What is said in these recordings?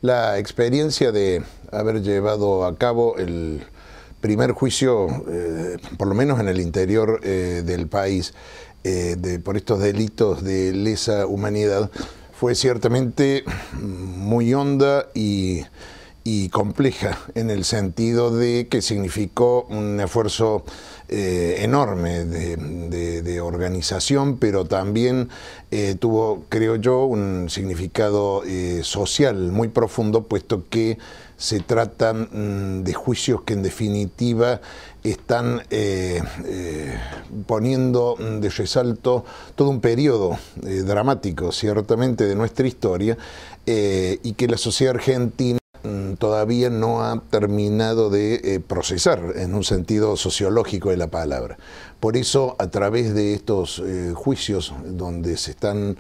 La experiencia de haber llevado a cabo el primer juicio, por lo menos en el interior del país, por estos delitos de lesa humanidad, fue ciertamente muy honda y compleja, en el sentido de que significó un esfuerzo enorme de organización, pero también tuvo, creo yo, un significado social muy profundo, puesto que se tratan de juicios que en definitiva están poniendo de resalto todo un periodo dramático, ciertamente, de nuestra historia, y que la sociedad argentina todavía no ha terminado de procesar en un sentido sociológico de la palabra. Por eso, a través de estos juicios, donde se están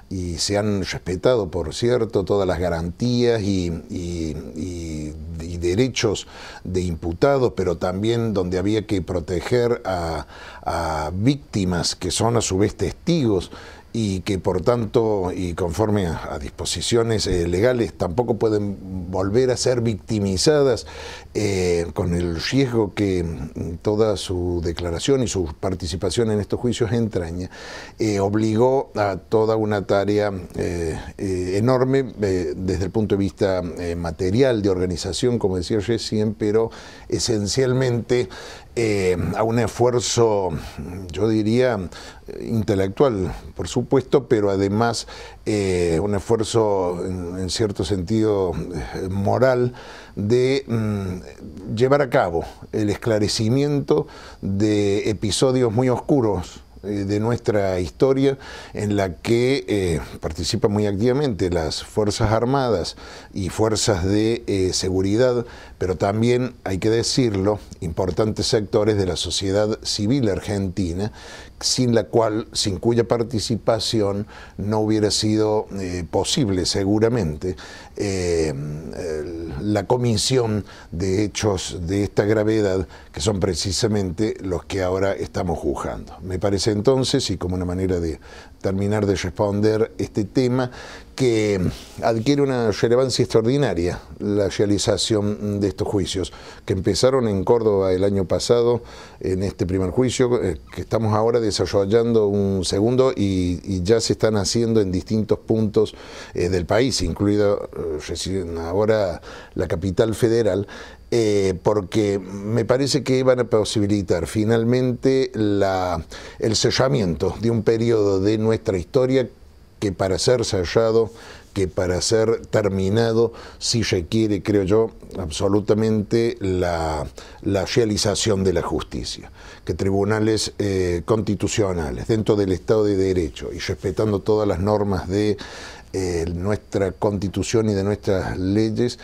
y se han respetado, por cierto, todas las garantías y derechos de imputados, pero también donde había que proteger a víctimas que son a su vez testigos, y que por tanto, y conforme a disposiciones legales, tampoco pueden volver a ser victimizadas, con el riesgo que toda su declaración y su participación en estos juicios entraña, obligó a toda una tarea enorme desde el punto de vista material, de organización, como decía recién, pero esencialmente a un esfuerzo, yo diría, intelectual, por supuesto, pero además un esfuerzo en cierto sentido moral de llevar a cabo el esclarecimiento de episodios muy oscuros de nuestra historia, en la que participan muy activamente las Fuerzas Armadas y fuerzas de seguridad, pero también, hay que decirlo, importantes sectores de la sociedad civil argentina, sin cuya participación no hubiera sido posible seguramente la comisión de hechos de esta gravedad, que son precisamente los que ahora estamos juzgando. Me parece entonces, y como una manera de terminar de responder este tema, que adquiere una relevancia extraordinaria la realización de estos juicios, que empezaron en Córdoba el año pasado, en este primer juicio, que estamos ahora desarrollando un segundo, y ya se están haciendo en distintos puntos del país, incluida recién ahora la capital federal, porque me parece que van a posibilitar finalmente el sellamiento de un periodo de nuestra historia que, para ser sellado, que para ser terminado, sí requiere, creo yo, absolutamente la realización de la justicia, que tribunales constitucionales, dentro del Estado de Derecho y respetando todas las normas de nuestra Constitución y de nuestras leyes,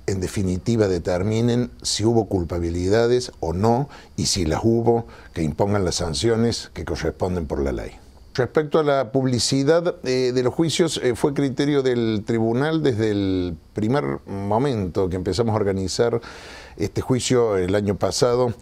en definitiva determinen si hubo culpabilidades o no, y si las hubo, que impongan las sanciones que corresponden por la ley. Respecto a la publicidad de los juicios, fue criterio del tribunal desde el primer momento que empezamos a organizar este juicio el año pasado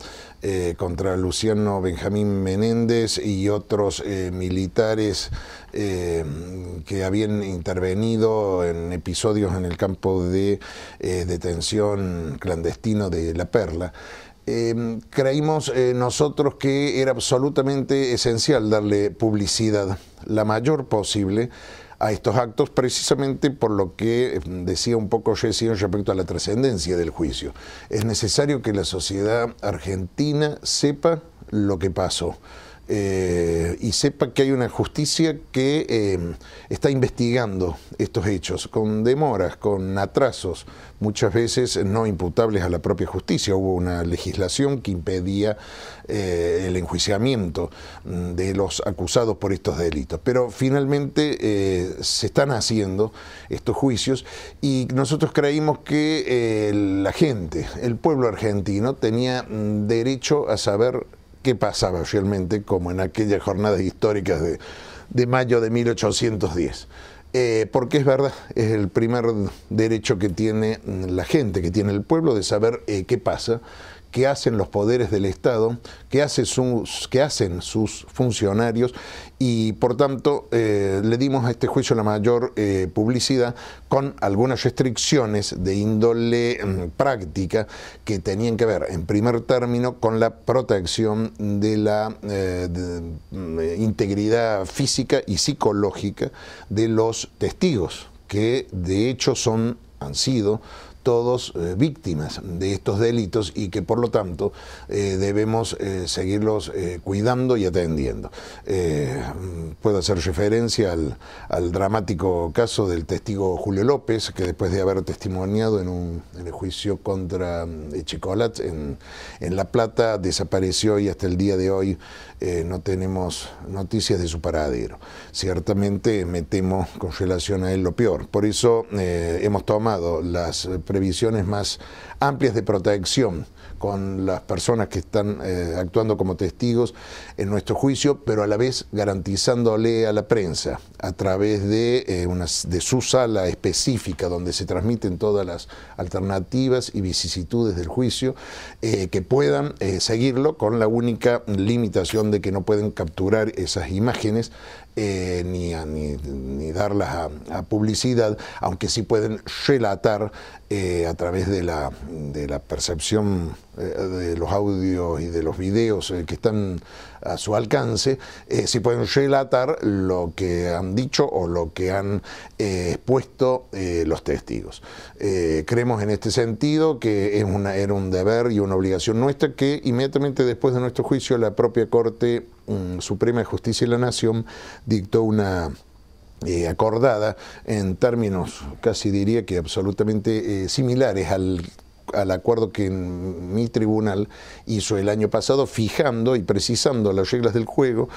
contra Luciano Benjamín Menéndez y otros militares que habían intervenido en episodios en el campo de detención clandestino de La Perla. Creímos nosotros que era absolutamente esencial darle publicidad, la mayor posible, a estos actos, precisamente por lo que decía un poco Jesse respecto a la trascendencia del juicio. Es necesario que la sociedad argentina sepa lo que pasó. Y sepa que hay una justicia que está investigando estos hechos con demoras, con atrasos, muchas veces no imputables a la propia justicia. Hubo una legislación que impedía el enjuiciamiento de los acusados por estos delitos, pero finalmente se están haciendo estos juicios, y nosotros creímos que la gente, el pueblo argentino, tenía derecho a saber qué pasaba realmente, como en aquellas jornadas históricas de mayo de 1810. Porque es verdad, es el primer derecho que tiene la gente, que tiene el pueblo, de saber qué pasa, que hacen los poderes del Estado, que hacen sus funcionarios, y por tanto le dimos a este juicio la mayor publicidad, con algunas restricciones de índole práctica que tenían que ver, en primer término, con la protección de la integridad física y psicológica de los testigos, que de hecho han sido todos víctimas de estos delitos y que por lo tanto debemos seguirlos cuidando y atendiendo. Puedo hacer referencia al dramático caso del testigo Julio López, que después de haber testimoniado en el juicio contra Echecolat en La Plata, desapareció y hasta el día de hoy no tenemos noticias de su paradero. Ciertamente me temo con relación a él lo peor. Por eso hemos tomado las previsiones más amplias de protección con las personas que están actuando como testigos en nuestro juicio, pero a la vez garantizándole a la prensa, a través de su sala específica donde se transmiten todas las alternativas y vicisitudes del juicio, que puedan seguirlo, con la única limitación de que no pueden capturar esas imágenes ni darlas a publicidad, aunque sí pueden relatar a través de la percepción de los audios y de los videos que están a su alcance, sí pueden relatar lo que han dicho o lo que han expuesto los testigos. Creemos en este sentido que era un deber y una obligación nuestra, que inmediatamente después de nuestro juicio la propia Corte Suprema de Justicia de la Nación dictó una acordada en términos casi diría que absolutamente similares al acuerdo que mi tribunal hizo el año pasado, fijando y precisando las reglas del juego,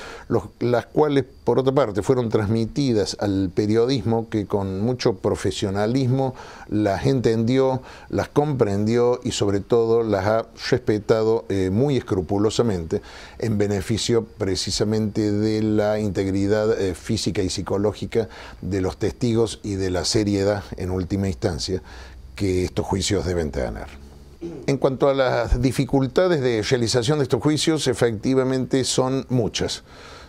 las cuales, por otra parte, fueron transmitidas al periodismo, que con mucho profesionalismo las entendió, las comprendió y sobre todo las ha respetado muy escrupulosamente, en beneficio precisamente de la integridad física y psicológica de los testigos y de la seriedad, en última instancia, que estos juicios deben tener. En cuanto a las dificultades de realización de estos juicios, efectivamente son muchas.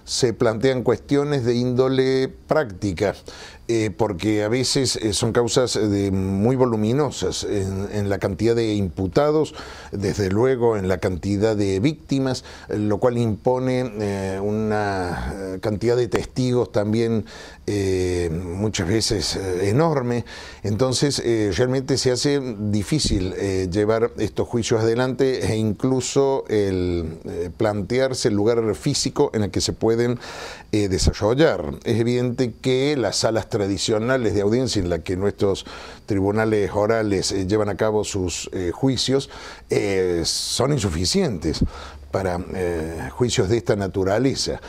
Se plantean cuestiones de índole práctica, porque a veces son causas muy voluminosas en la cantidad de imputados, desde luego en la cantidad de víctimas, lo cual impone una cantidad de testigos también muchas veces enorme. Entonces realmente se hace difícil llevar estos juicios adelante, e incluso el plantearse el lugar físico en el que se pueden desarrollar. Es evidente que las salas tradicionales de audiencia en las que nuestros tribunales orales llevan a cabo sus juicios son insuficientes para juicios de esta naturaleza,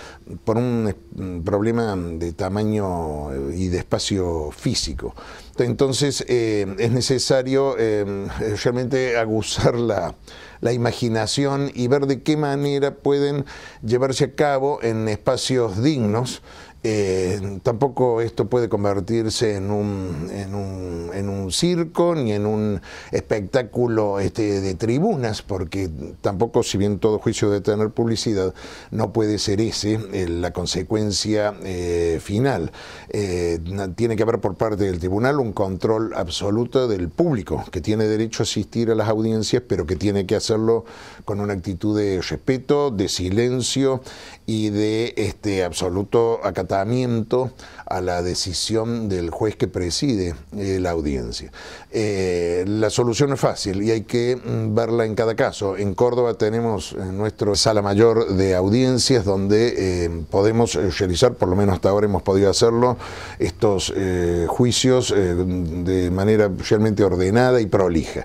por un problema de tamaño y de espacio físico. Entonces es necesario realmente aguzar la imaginación y ver de qué manera pueden llevarse a cabo en espacios dignos. Tampoco esto puede convertirse en un circo ni en un espectáculo de tribunas, porque tampoco, si bien todo juicio debe tener publicidad, no puede ser ese la consecuencia final. Tiene que haber por parte del tribunal un control absoluto del público, que tiene derecho a asistir a las audiencias, pero que tiene que hacerlo con una actitud de respeto, de silencio y de absoluto acatamiento a la decisión del juez que preside la audiencia. La solución es fácil y hay que verla en cada caso. En Córdoba tenemos nuestra sala mayor de audiencias donde podemos realizar, por lo menos hasta ahora hemos podido hacerlo, estos juicios de manera realmente ordenada y prolija.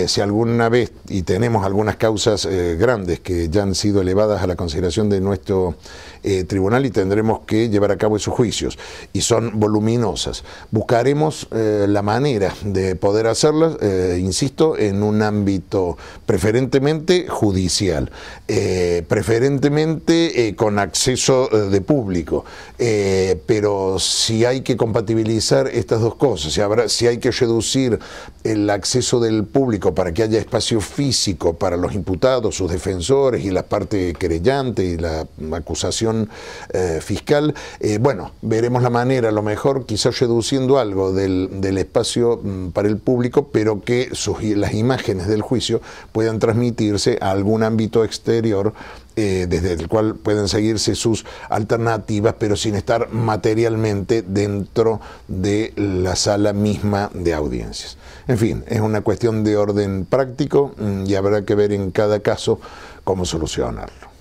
Si alguna vez, y tenemos algunas causas grandes que ya han sido elevadas a la consideración de nuestro tribunal y tendremos que llevar a cabo esos juicios y son voluminosas, buscaremos la manera de poder hacerlas, insisto, en un ámbito preferentemente judicial, preferentemente con acceso de público, pero si hay que compatibilizar estas dos cosas, si hay que reducir el acceso del público para que haya espacio físico para los imputados, sus defensores y la parte querellante y la acusación fiscal, bueno, veremos la manera, a lo mejor quizás reduciendo algo del espacio para el público, pero que las imágenes del juicio puedan transmitirse a algún ámbito exterior desde el cual pueden seguirse sus alternativas, pero sin estar materialmente dentro de la sala misma de audiencias. En fin, es una cuestión de orden práctico y habrá que ver en cada caso cómo solucionarlo.